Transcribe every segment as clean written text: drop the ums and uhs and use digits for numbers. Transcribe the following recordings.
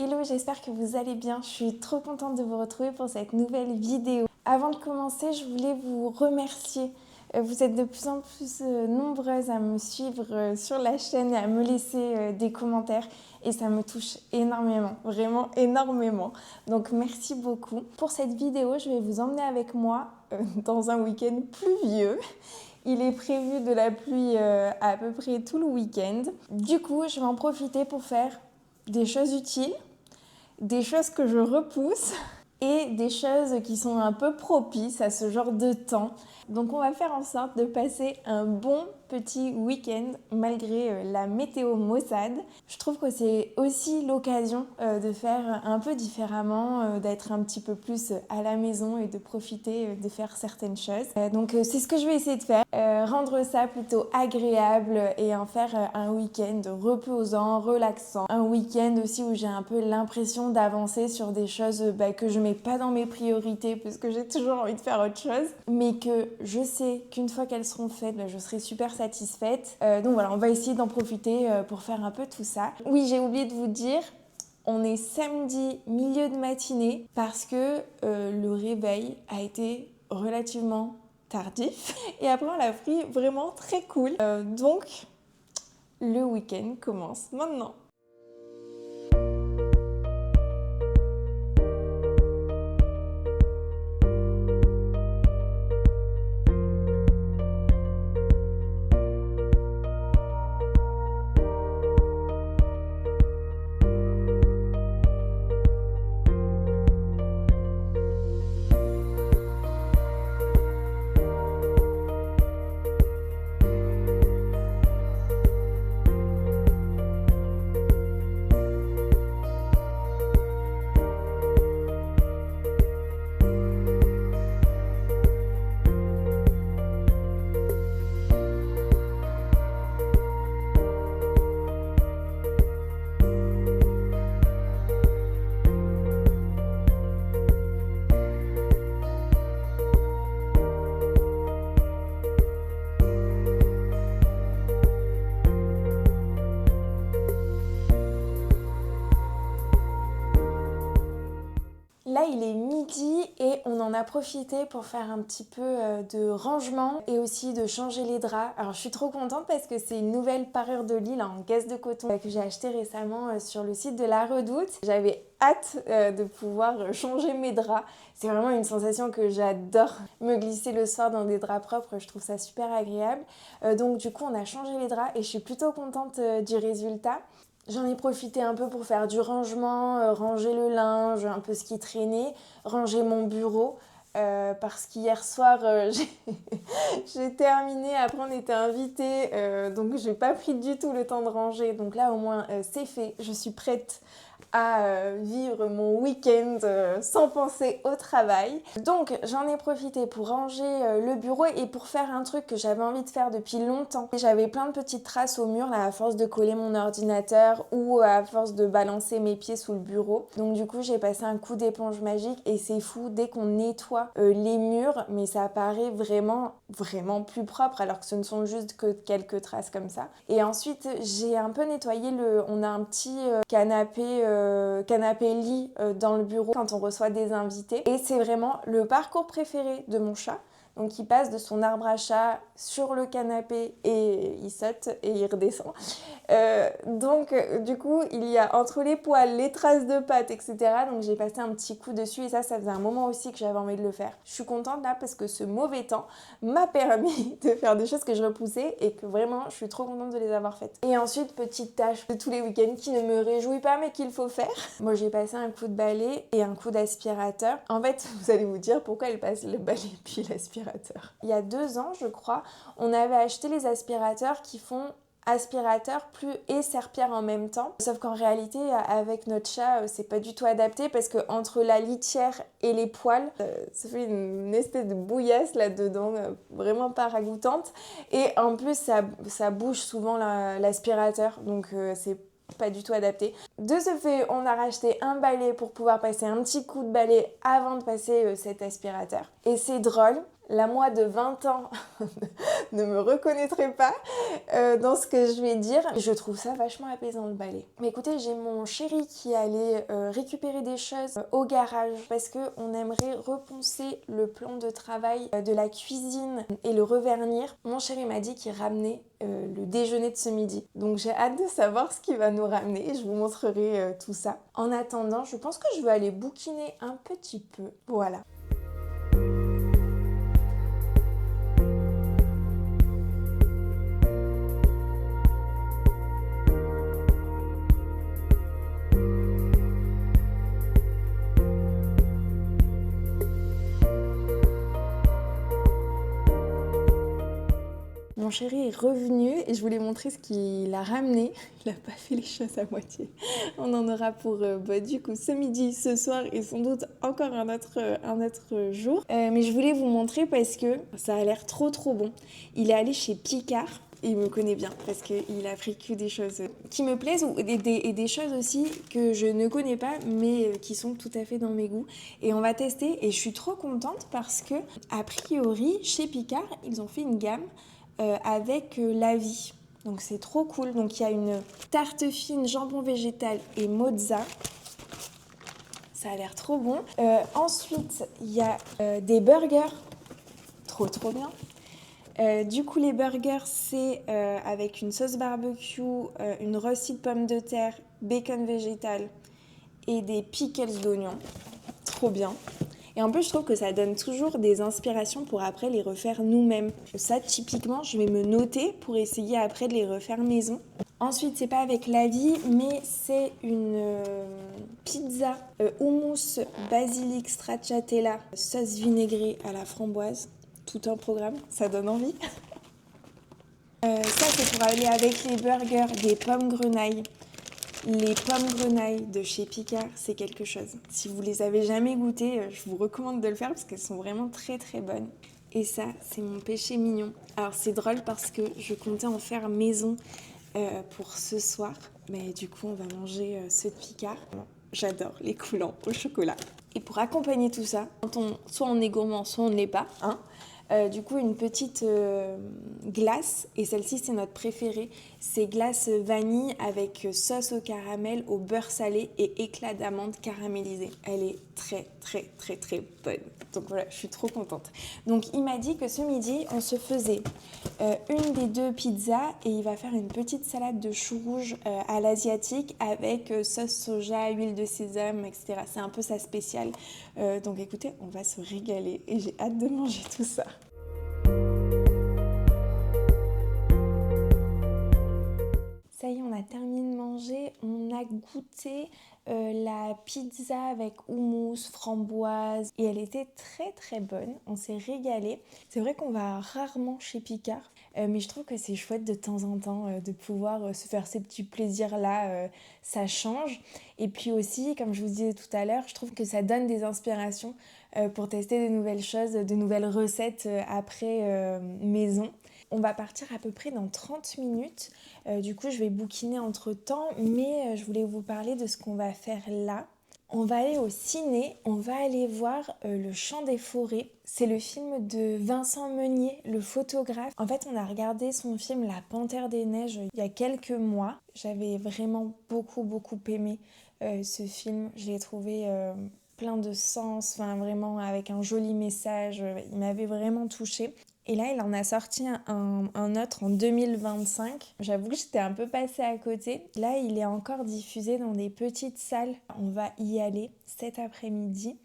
Hello, j'espère que vous allez bien. Je suis trop contente de vous retrouver pour cette nouvelle vidéo. Avant de commencer, je voulais vous remercier. Vous êtes de plus en plus nombreuses à me suivre sur la chaîne et à me laisser des commentaires. Et ça me touche énormément, vraiment énormément. Donc merci beaucoup. Pour cette vidéo, je vais vous emmener avec moi dans un week-end pluvieux. Il est prévu de la pluie à peu près tout le week-end. Du coup, je vais en profiter pour faire des choses utiles, des choses que je repousse et des choses qui sont un peu propices à ce genre de temps. Donc on va faire en sorte de passer un bon petit week-end malgré la météo maussade. Je trouve que c'est aussi l'occasion de faire un peu différemment, d'être un petit peu plus à la maison et de profiter de faire certaines choses. Donc c'est ce que je vais essayer de faire, rendre ça plutôt agréable et en faire un week-end reposant, relaxant. Un week-end aussi où j'ai un peu l'impression d'avancer sur des choses que je mets pas dans mes priorités parce que j'ai toujours envie de faire autre chose, mais que je sais qu'une fois qu'elles seront faites, je serai super satisfaite. Donc voilà, on va essayer d'en profiter pour faire un peu tout ça. Oui, j'ai oublié de vous dire, on est samedi milieu de matinée parce que le réveil a été relativement tardif et après on l'a pris vraiment très cool. Donc le week-end commence maintenant. Là, il est midi et on en a profité pour faire un petit peu de rangement et aussi de changer les draps. Alors, je suis trop contente parce que c'est une nouvelle parure de lit là, en gaze de coton que j'ai acheté récemment sur le site de La Redoute. J'avais hâte de pouvoir changer mes draps. C'est vraiment une sensation que j'adore. Me glisser le soir dans des draps propres, je trouve ça super agréable. Donc, du coup, on a changé les draps et je suis plutôt contente du résultat. J'en ai profité un peu pour faire du rangement, ranger le linge, un peu ce qui traînait, ranger mon bureau. Parce qu'hier soir, j'ai terminé, après on était invités, donc j'ai pas pris du tout le temps de ranger. Donc là au moins c'est fait, je suis prête à vivre mon week-end sans penser au travail. Donc j'en ai profité pour ranger le bureau et pour faire un truc que j'avais envie de faire depuis longtemps. J'avais plein de petites traces au mur là, à force de coller mon ordinateur ou à force de balancer mes pieds sous le bureau. Donc du coup j'ai passé un coup d'éponge magique et c'est fou, dès qu'on nettoie les murs, mais ça apparaît vraiment plus propre alors que ce ne sont juste que quelques traces comme ça. Et ensuite j'ai un peu nettoyé on a un petit canapé lit dans le bureau quand on reçoit des invités et c'est vraiment le parcours préféré de mon chat. Donc il passe de son arbre à chat sur le canapé et il saute et il redescend. Donc du coup il y a entre les poils, les traces de pattes, etc. Donc j'ai passé un petit coup dessus et ça faisait un moment aussi que j'avais envie de le faire. Je suis contente là parce que ce mauvais temps m'a permis de faire des choses que je repoussais et que vraiment je suis trop contente de les avoir faites. Et ensuite petite tâche de tous les week-ends qui ne me réjouit pas mais qu'il faut faire. Moi j'ai passé un coup de balai et un coup d'aspirateur. En fait vous allez vous dire pourquoi elle passe le balai puis l'aspirateur. Il y a 2 ans je crois, on avait acheté les aspirateurs qui font aspirateur et serpillère en même temps. Sauf qu'en réalité, avec notre chat, c'est pas du tout adapté parce que entre la litière et les poils, ça fait une espèce de bouillasse là-dedans, vraiment pas ragoûtante. Et en plus, ça bouge souvent l'aspirateur, donc c'est pas du tout adapté. De ce fait, on a racheté un balai pour pouvoir passer un petit coup de balai avant de passer cet aspirateur. Et c'est drôle, la moi de 20 ans ne me reconnaîtrait pas dans ce que je vais dire. Je trouve ça vachement apaisant le balai. Mais écoutez, j'ai mon chéri qui est allé récupérer des choses au garage parce qu'on aimerait reponcer le plan de travail de la cuisine et le revernir. Mon chéri m'a dit qu'il ramenait le déjeuner de ce midi. Donc j'ai hâte de savoir ce qu'il va nous ramener et je vous montrerai tout ça. En attendant, je pense que je vais aller bouquiner un petit peu. Voilà. Mon chéri est revenu et je voulais montrer ce qu'il a ramené. Il n'a pas fait les choses à moitié. On en aura pour du coup ce midi, ce soir et sans doute encore un autre jour. Mais je voulais vous montrer parce que ça a l'air trop bon. Il est allé chez Picard. Et il me connaît bien parce qu'il a pris que des choses qui me plaisent et des choses aussi que je ne connais pas mais qui sont tout à fait dans mes goûts. Et on va tester et je suis trop contente parce que a priori chez Picard ils ont fait une gamme avec la vie. Donc c'est trop cool. Donc il y a une tarte fine, jambon végétal et mozza. Ça a l'air trop bon. Ensuite, il y a des burgers. Trop bien. Du coup, les burgers, c'est avec une sauce barbecue, une rôtie de pommes de terre, bacon végétal et des pickles d'oignons. Trop bien. Et en plus, je trouve que ça donne toujours des inspirations pour après les refaire nous-mêmes. Ça, typiquement, je vais me noter pour essayer après de les refaire maison. Ensuite, c'est pas avec la vie, mais c'est une pizza hummus, basilic, stracciatella, sauce vinaigrée à la framboise. Tout un programme, ça donne envie. Ça, c'est pour aller avec les burgers, des pommes grenailles. Les pommes grenailles de chez Picard, c'est quelque chose. Si vous les avez jamais goûtées, je vous recommande de le faire parce qu'elles sont vraiment très bonnes. Et ça, c'est mon péché mignon. Alors c'est drôle parce que je comptais en faire maison pour ce soir. Mais du coup, on va manger ceux de Picard. J'adore les coulants au chocolat. Et pour accompagner tout ça, soit on est gourmand, soit on ne l'est pas, hein, du coup, une petite glace, et celle-ci, c'est notre préférée. C'est glace vanille avec sauce au caramel, au beurre salé et éclat d'amande caramélisé. Elle est très bonne. Donc voilà, je suis trop contente. Donc il m'a dit que ce midi, on se faisait une des deux pizzas et il va faire une petite salade de choux rouges à l'asiatique avec sauce soja, huile de sésame, etc. C'est un peu sa spéciale. Donc écoutez, on va se régaler et j'ai hâte de manger tout ça. Ça y est, on a terminé de manger. On a goûté la pizza avec houmous, framboise et elle était très bonne. On s'est régalé. C'est vrai qu'on va rarement chez Picard, mais je trouve que c'est chouette de temps en temps de pouvoir se faire ces petits plaisirs-là. Ça change. Et puis aussi, comme je vous disais tout à l'heure, je trouve que ça donne des inspirations pour tester de nouvelles choses, de nouvelles recettes après maison. On va partir à peu près dans 30 minutes. Du coup, je vais bouquiner entre-temps, mais je voulais vous parler de ce qu'on va faire là. On va aller au ciné, on va aller voir Le Chant des forêts. C'est le film de Vincent Meunier, le photographe. En fait, on a regardé son film La Panthère des Neiges il y a quelques mois. J'avais vraiment beaucoup aimé ce film. Je l'ai trouvé plein de sens, enfin vraiment avec un joli message. Il m'avait vraiment touchée. Et là, il en a sorti un autre en 2025. J'avoue que j'étais un peu passée à côté. Là, il est encore diffusé dans des petites salles. On va y aller cet après-midi.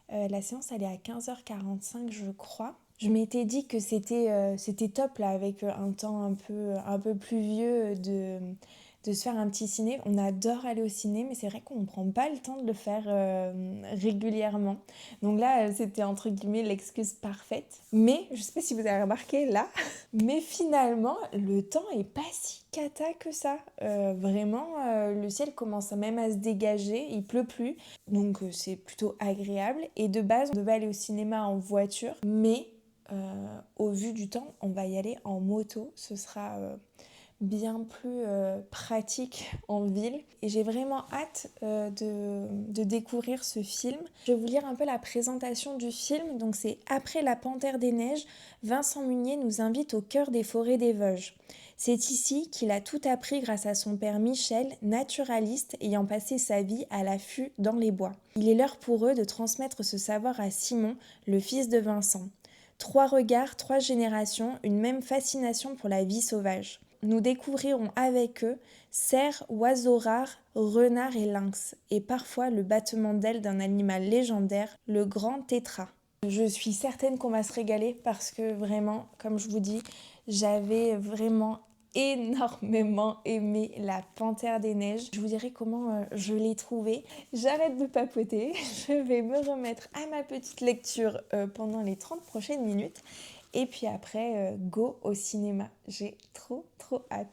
La séance, elle est à 15h45, je crois. Je m'étais dit que c'était top là, avec un temps un peu pluvieux de se faire un petit ciné. On adore aller au ciné, mais c'est vrai qu'on ne prend pas le temps de le faire régulièrement. Donc là, c'était entre guillemets l'excuse parfaite. Mais, je ne sais pas si vous avez remarqué là, mais finalement, le temps est pas si cata que ça. Vraiment, le ciel commence même à se dégager, il pleut plus. Donc c'est plutôt agréable. Et de base, on devait aller au cinéma en voiture, mais au vu du temps, on va y aller en moto. Ce sera bien plus pratique en ville. Et j'ai vraiment hâte de découvrir ce film. Je vais vous lire un peu la présentation du film. Donc c'est Après la Panthère des Neiges, Vincent Munier nous invite au cœur des forêts des Vosges. C'est ici qu'il a tout appris grâce à son père Michel, naturaliste ayant passé sa vie à l'affût dans les bois. Il est l'heure pour eux de transmettre ce savoir à Simon, le fils de Vincent. 3 regards, 3 générations, une même fascination pour la vie sauvage. Nous découvrirons avec eux cerfs, oiseaux rares, renards et lynx, et parfois le battement d'ailes d'un animal légendaire, le grand tétras. Je suis certaine qu'on va se régaler parce que vraiment, comme je vous dis, j'avais vraiment énormément aimé La Panthère des Neiges. Je vous dirai comment je l'ai trouvé. J'arrête de papoter, je vais me remettre à ma petite lecture pendant les 30 prochaines minutes. Et puis après, go au cinéma. J'ai trop hâte.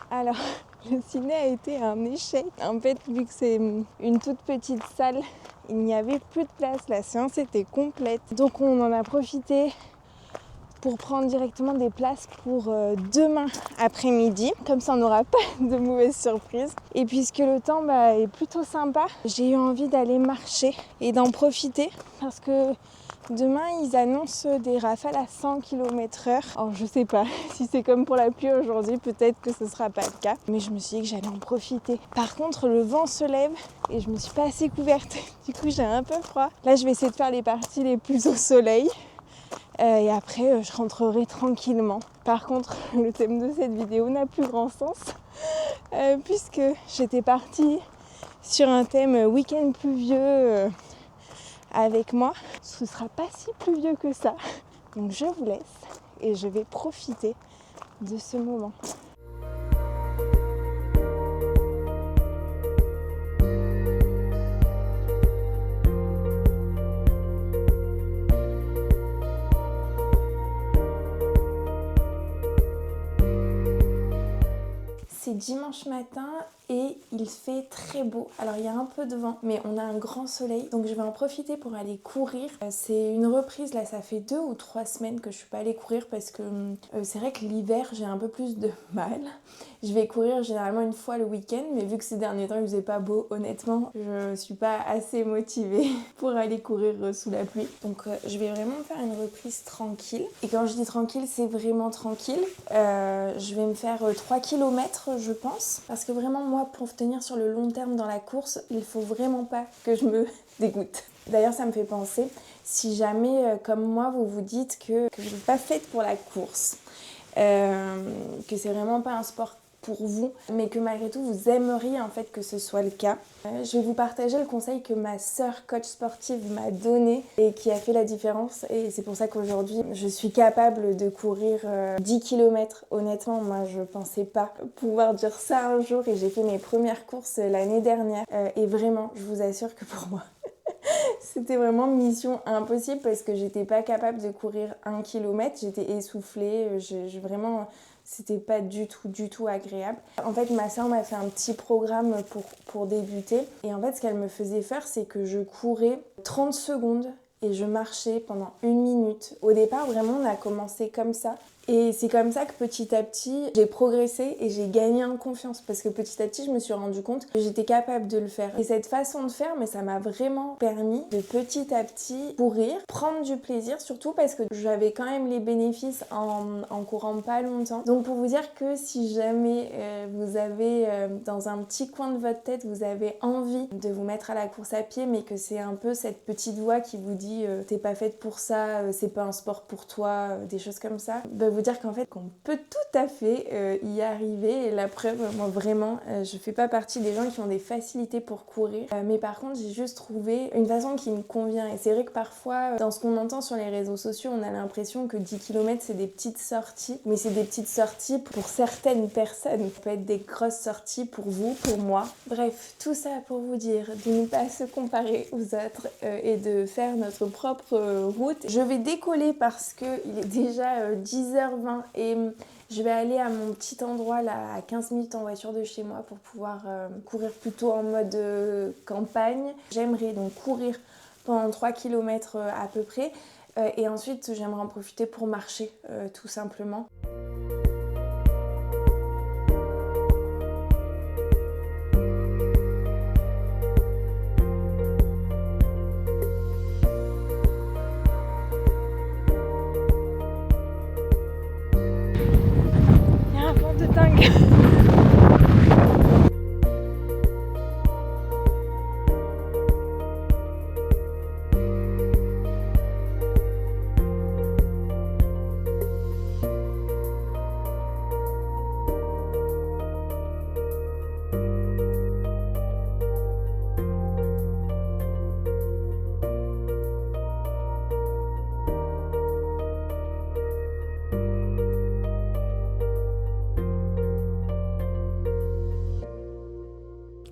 Alors, le ciné a été un échec. En fait, vu que c'est une toute petite salle, il n'y avait plus de place. La séance était complète. Donc on en a profité pour prendre directement des places pour demain après-midi. Comme ça, on n'aura pas de mauvaises surprises. Et puisque le temps est plutôt sympa, j'ai eu envie d'aller marcher et d'en profiter parce que demain, ils annoncent des rafales à 100 km/h. Alors, je sais pas si c'est comme pour la pluie aujourd'hui, peut-être que ce sera pas le cas. Mais je me suis dit que j'allais en profiter. Par contre, le vent se lève et je me suis pas assez couverte. Du coup, j'ai un peu froid. Là, je vais essayer de faire les parties les plus au soleil. Et après, je rentrerai tranquillement. Par contre, le thème de cette vidéo n'a plus grand sens. Puisque j'étais partie sur un thème week-end pluvieux avec moi. Ce ne sera pas si pluvieux que ça. Donc je vous laisse et je vais profiter de ce moment. C'est dimanche matin et il fait très beau. Alors il y a un peu de vent, mais on a un grand soleil. Donc je vais en profiter pour aller courir. C'est une reprise, là ça fait 2 ou 3 semaines que je suis pas allée courir parce que c'est vrai que l'hiver j'ai un peu plus de mal. Je vais courir généralement une fois le week-end, mais vu que ces derniers temps il faisait pas beau, honnêtement, je suis pas assez motivée pour aller courir sous la pluie. Donc je vais vraiment faire une reprise tranquille. Et quand je dis tranquille, c'est vraiment tranquille. Je vais me faire 3 km je pense, parce que vraiment moi pour tenir sur le long terme dans la course, il faut vraiment pas que je me dégoûte. D'ailleurs ça me fait penser, si jamais comme moi vous vous dites que je suis pas faite pour la course, que c'est vraiment pas un sport pour vous, mais que malgré tout vous aimeriez en fait que ce soit le cas. Je vais vous partager le conseil que ma sœur coach sportive m'a donné et qui a fait la différence, et c'est pour ça qu'aujourd'hui je suis capable de courir 10 km. Honnêtement, moi je pensais pas pouvoir dire ça un jour et j'ai fait mes premières courses l'année dernière et vraiment je vous assure que pour moi c'était vraiment mission impossible parce que j'étais pas capable de courir 1 km, j'étais essoufflée, vraiment c'était pas du tout agréable. En fait, ma sœur m'a fait un petit programme pour débuter. Et en fait, ce qu'elle me faisait faire, c'est que je courais 30 secondes et je marchais pendant 1 minute. Au départ, vraiment, on a commencé comme ça. Et c'est comme ça que petit à petit, j'ai progressé et j'ai gagné en confiance. Parce que petit à petit, je me suis rendu compte que j'étais capable de le faire. Et cette façon de faire, mais ça m'a vraiment permis de petit à petit courir, prendre du plaisir, surtout parce que j'avais quand même les bénéfices en courant pas longtemps. Donc pour vous dire que si jamais vous avez dans un petit coin de votre tête, vous avez envie de vous mettre à la course à pied, mais que c'est un peu cette petite voix qui vous dit t'es pas faite pour ça, c'est pas un sport pour toi, des choses comme ça, vous dire qu'en fait qu'on peut tout à fait y arriver. Et la preuve, moi vraiment je fais pas partie des gens qui ont des facilités pour courir, mais par contre j'ai juste trouvé une façon qui me convient. Et c'est vrai que parfois dans ce qu'on entend sur les réseaux sociaux, on a l'impression que 10 km c'est des petites sorties, mais c'est des petites sorties pour certaines personnes. Ça peut être des grosses sorties pour vous, pour moi. Bref, tout ça pour vous dire de ne pas se comparer aux autres et de faire notre propre route. Je vais décoller parce qu'il est déjà 10h 10h20 et je vais aller à mon petit endroit là à 15 minutes en voiture de chez moi pour pouvoir courir plutôt en mode campagne. J'aimerais donc courir pendant 3 km à peu près et ensuite j'aimerais en profiter pour marcher tout simplement. Il y a un vent de dingue.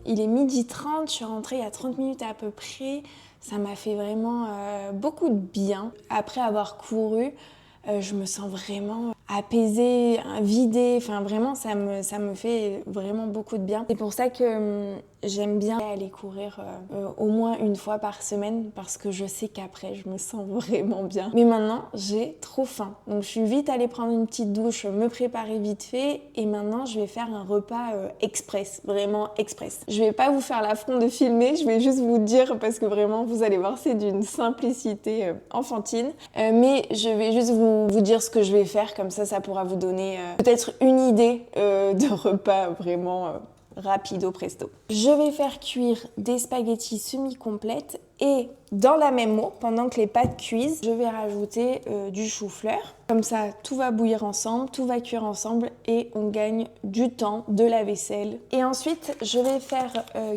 Il est 12h30, je suis rentrée il y a 30 minutes à peu près. Ça m'a fait vraiment beaucoup de bien. Après avoir couru, je me sens vraiment apaisée, vidée. Enfin vraiment, ça me fait vraiment beaucoup de bien. C'est pour ça que j'aime bien aller courir au moins une fois par semaine parce que je sais qu'après, je me sens vraiment bien. Mais maintenant, j'ai trop faim. Donc je suis vite allée prendre une petite douche, me préparer vite fait et maintenant, je vais faire un repas express, vraiment express. Je vais pas vous faire l'affront de filmer, je vais juste vous dire parce que vraiment, vous allez voir, c'est d'une simplicité enfantine. Mais je vais juste vous dire ce que je vais faire, comme ça pourra vous donner peut-être une idée de repas vraiment rapido presto. Je vais faire cuire des spaghettis semi-complètes et dans la même eau, pendant que les pâtes cuisent, je vais rajouter du chou-fleur. Comme ça, tout va bouillir ensemble, tout va cuire ensemble et on gagne du temps, de la vaisselle. Et ensuite, je vais faire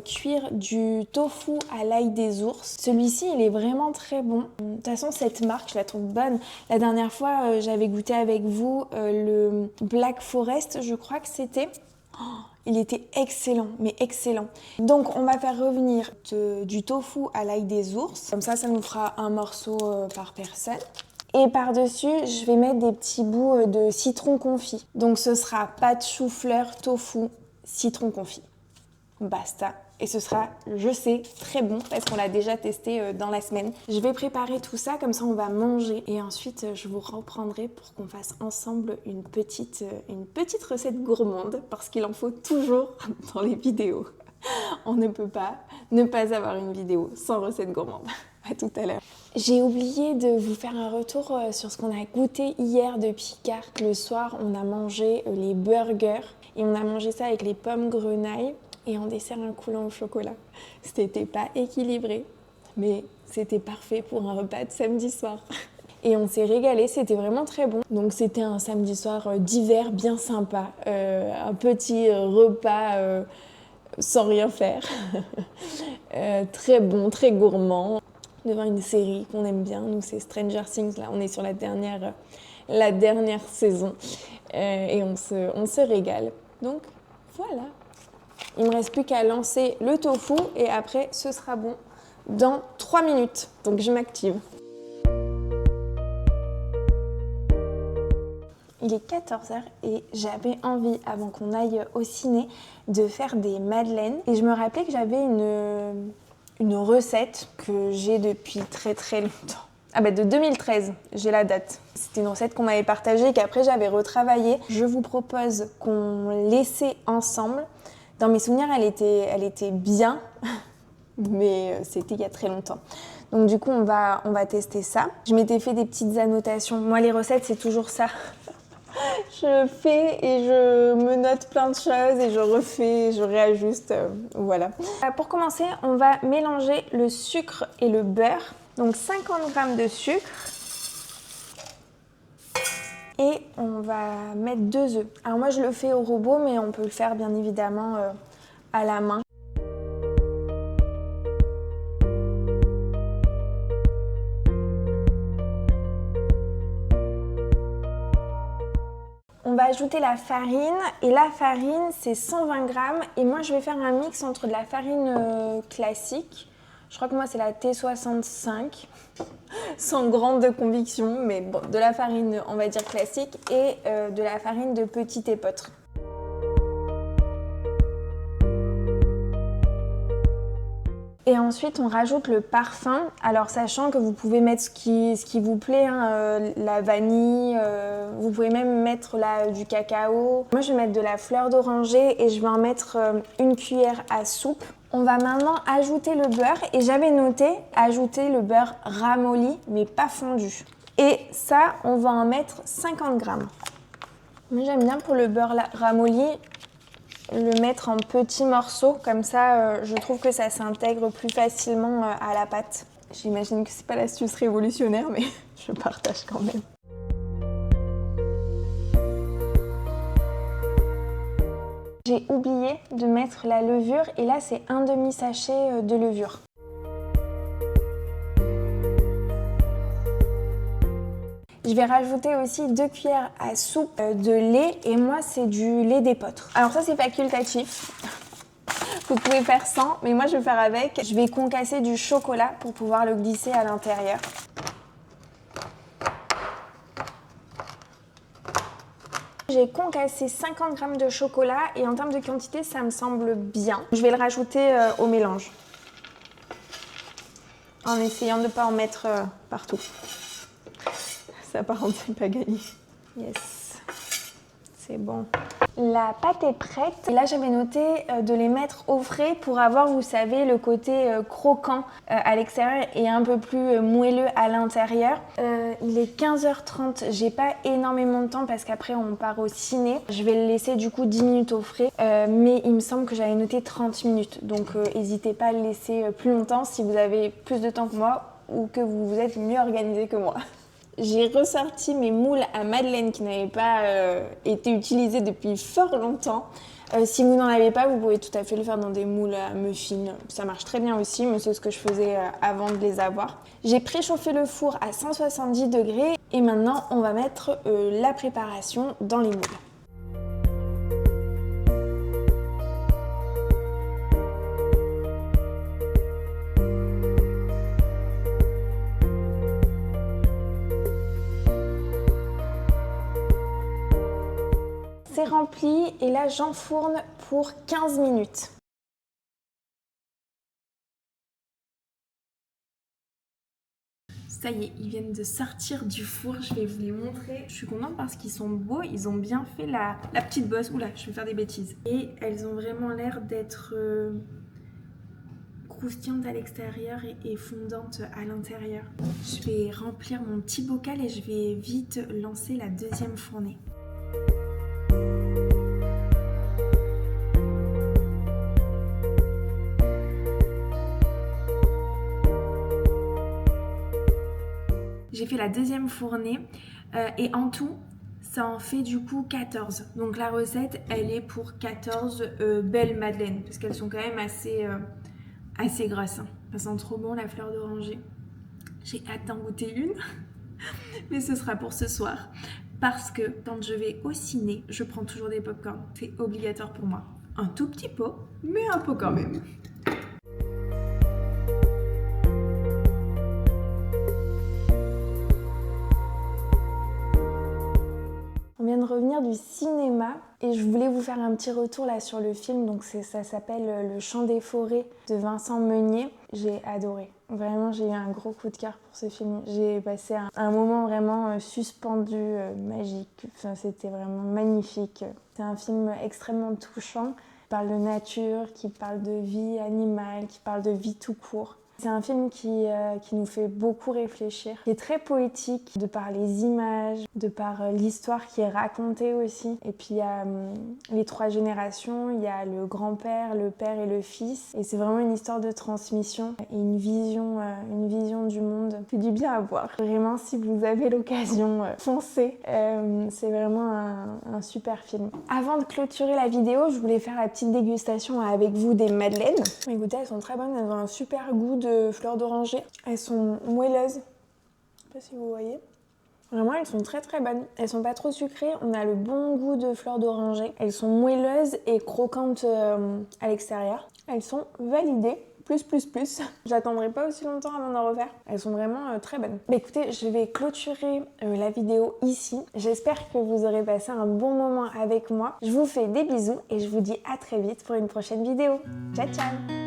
cuire du tofu à l'ail des ours. Celui-ci, il est vraiment très bon. De toute façon, cette marque, je la trouve bonne. La dernière fois, j'avais goûté avec vous le Black Forest, je crois que c'était. Oh, il était excellent, mais excellent. Donc on va faire revenir du tofu à l'ail des ours. Comme ça nous fera un morceau par personne. Et par-dessus, je vais mettre des petits bouts de citron confit. Donc ce sera pâte chou-fleur, tofu, citron confit. Basta. Et ce sera, je sais, très bon parce qu'on l'a déjà testé dans la semaine. Je vais préparer tout ça, comme ça on va manger. Et ensuite, je vous reprendrai pour qu'on fasse ensemble une petite recette gourmande parce qu'il en faut toujours dans les vidéos. On ne peut pas ne pas avoir une vidéo sans recette gourmande. À tout à l'heure. J'ai oublié de vous faire un retour sur ce qu'on a goûté hier de Picard. Le soir, on a mangé les burgers et on a mangé ça avec les pommes grenaille. Et en dessert, un coulant au chocolat. C'était pas équilibré, mais c'était parfait pour un repas de samedi soir. Et on s'est régalé, c'était vraiment très bon. Donc c'était un samedi soir d'hiver bien sympa. Un petit repas sans rien faire. Très bon, très gourmand. Devant une série qu'on aime bien, nous c'est Stranger Things. Là, on est sur la dernière saison. Et on se régale. Donc voilà. Il ne me reste plus qu'à lancer le tofu et après ce sera bon dans 3 minutes. Donc je m'active. Il est 14h et j'avais envie, avant qu'on aille au ciné, de faire des madeleines. Et je me rappelais que j'avais une recette que j'ai depuis très très longtemps. Ah bah de 2013, j'ai la date. C'était une recette qu'on m'avait partagée et qu'après j'avais retravaillée. Je vous propose qu'on l'essaie ensemble. Dans mes souvenirs, elle était bien, mais c'était il y a très longtemps. Donc du coup, on va tester ça. Je m'étais fait des petites annotations. Moi, les recettes, c'est toujours ça. Je fais et je me note plein de choses et je refais, je réajuste, voilà. Pour commencer, on va mélanger le sucre et le beurre. Donc 50 g de sucre. Et on va mettre 2 œufs. Alors moi je le fais au robot, mais on peut le faire bien évidemment à la main. On va ajouter la farine et la farine c'est 120 g et moi je vais faire un mix entre de la farine classique, Je crois que moi c'est la T65, sans grande conviction, mais bon, de la farine on va dire classique et de la farine de petit épeautre. Et ensuite, on rajoute le parfum. Alors, sachant que vous pouvez mettre ce qui vous plaît, hein, la vanille, vous pouvez même mettre du cacao. Moi, je vais mettre de la fleur d'oranger et je vais en mettre une cuillère à soupe. On va maintenant ajouter le beurre et j'avais noté ajouter le beurre ramolli, mais pas fondu. Et ça, on va en mettre 50 grammes. Moi, j'aime bien pour le beurre ramolli le mettre en petits morceaux, comme ça je trouve que ça s'intègre plus facilement à la pâte. J'imagine que c'est pas l'astuce révolutionnaire, mais je partage quand même. J'ai oublié de mettre la levure et là c'est un demi-sachet de levure. Je vais rajouter aussi 2 cuillères à soupe de lait et moi c'est du lait d'épeautre. Alors ça c'est facultatif, vous pouvez faire sans, mais moi je vais faire avec. Je vais concasser du chocolat pour pouvoir le glisser à l'intérieur. J'ai concassé 50 g de chocolat et en termes de quantité ça me semble bien. Je vais le rajouter au mélange en essayant de ne pas en mettre partout. Ça par contre c'est pas gagné. Yes, c'est bon. La pâte est prête. Et là j'avais noté de les mettre au frais pour avoir, vous savez, le côté croquant à l'extérieur et un peu plus moelleux à l'intérieur. Il est 15h30, j'ai pas énormément de temps parce qu'après on part au ciné. Je vais le laisser du coup 10 minutes au frais, mais il me semble que j'avais noté 30 minutes. Donc n'hésitez pas à le laisser plus longtemps si vous avez plus de temps que moi ou que vous êtes mieux organisé que moi. J'ai ressorti mes moules à madeleine qui n'avaient pas été utilisés depuis fort longtemps. Si vous n'en avez pas, vous pouvez tout à fait le faire dans des moules à muffins. Ça marche très bien aussi, mais c'est ce que je faisais avant de les avoir. J'ai préchauffé le four à 170 degrés et maintenant on va mettre la préparation dans les moules. C'est rempli et là j'enfourne pour 15 minutes. Ça y est, ils viennent de sortir du four, je vais vous les montrer. Je suis contente parce qu'ils sont beaux, ils ont bien fait la petite bosse. Oula, je vais faire des bêtises. Et elles ont vraiment l'air d'être croustillantes à l'extérieur et fondantes à l'intérieur. Je vais remplir mon petit bocal et je vais vite lancer la deuxième fournée. J'ai fait la deuxième fournée et en tout, ça en fait du coup 14. Donc la recette, elle est pour 14 belles madeleines parce qu'elles sont quand même assez grasses. Hein. Ça sent trop bon la fleur d'oranger. J'ai hâte d'en goûter une, mais ce sera pour ce soir. Parce que quand je vais au ciné, je prends toujours des pop-corn. C'est obligatoire pour moi. Un tout petit pot, mais un pot quand même. On vient de revenir du cinéma et je voulais vous faire un petit retour là sur le film. Donc ça s'appelle Le Chant des forêts de Vincent Meunier. J'ai adoré. Vraiment, j'ai eu un gros coup de cœur pour ce film. J'ai passé un moment vraiment suspendu, magique. Enfin, c'était vraiment magnifique. C'est un film extrêmement touchant. Qui parle de nature, qui parle de vie animale, qui parle de vie tout court. C'est un film qui nous fait beaucoup réfléchir, qui est très poétique, de par les images, de par l'histoire qui est racontée aussi. Et puis il y a les 3 générations, il y a le grand-père, le père et le fils. Et c'est vraiment une histoire de transmission et une vision du monde. C'est du bien à voir. Vraiment, si vous avez l'occasion, foncez. C'est vraiment un super film. Avant de clôturer la vidéo, je voulais faire la petite dégustation avec vous des madeleines. Écoutez, elles sont très bonnes, elles ont un super goût de fleurs d'oranger. Elles sont moelleuses, je sais pas si vous voyez. Vraiment, elles sont très très bonnes. Elles sont pas trop sucrées, on a le bon goût de fleurs d'oranger. Elles sont moelleuses et croquantes à l'extérieur. Elles sont validées plus. J'attendrai pas aussi longtemps avant d'en refaire. Elles sont vraiment très bonnes. Bah écoutez, je vais clôturer la vidéo ici. J'espère que vous aurez passé un bon moment avec moi. Je vous fais des bisous et je vous dis à très vite pour une prochaine vidéo. Ciao ciao!